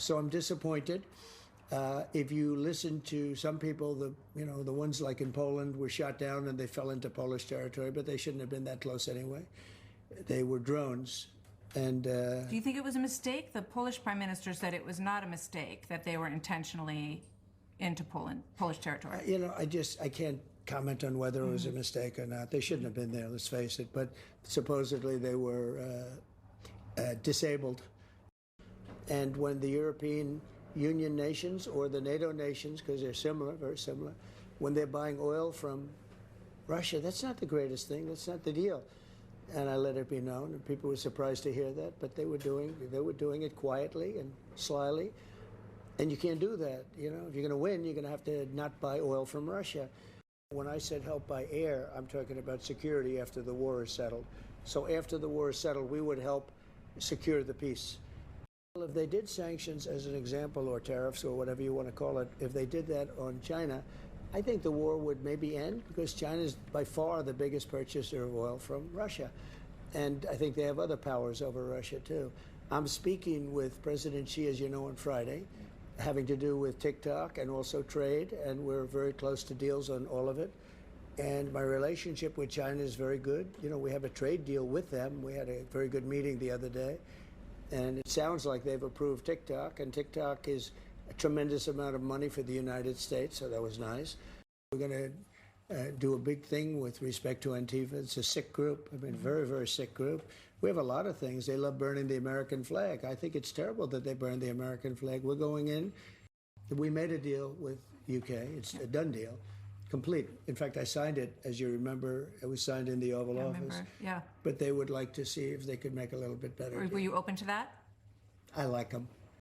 So I'm disappointed. If you listen to some people, the ones like in Poland were shot down and they fell into Polish territory, but they shouldn't have been that close anyway. They were drones. And do you think it was a mistake? The Polish prime minister said it was not a mistake, that they were intentionally into Polish territory. I can't comment on whether it was a mistake or not. They shouldn't have been there, let's face it. But supposedly they were disabled. And when the European Union nations or the NATO nations, because they're similar, very similar, when they're buying oil from Russia, that's not the greatest thing. That's not the deal. And I let it be known, and people were surprised to hear that, but they were doing it quietly and slyly. And you can't do that. If you're going to win, you're going to have to not buy oil from Russia. When I said help by air, I'm talking about security after the war is settled. So after the war is settled, we would help secure the peace. Well, if they did sanctions, as an example, or tariffs, or whatever you want to call it, if they did that on China, I think the war would maybe end, because China is by far the biggest purchaser of oil from Russia. And I think they have other powers over Russia, too. I'm speaking with President Xi, as you know, on Friday, having to do with TikTok and also trade, and we're very close to deals on all of it. And my relationship with China is very good. We have a trade deal with them. We had a very good meeting the other day. And it sounds like they've approved TikTok, and TikTok is a tremendous amount of money for the United States, so that was nice. We're going to do a big thing with respect to Antifa. It's a sick group. Very, very sick group. We have a lot of things. They love burning the American flag. I think it's terrible that they burn the American flag. We're going in. We made a deal with UK. It's a done deal. Complete. In fact, I signed it, as you remember. It was signed in the Oval Office. Yeah. But they would like to see if they could make it a little bit better. Were you open to that? I like them.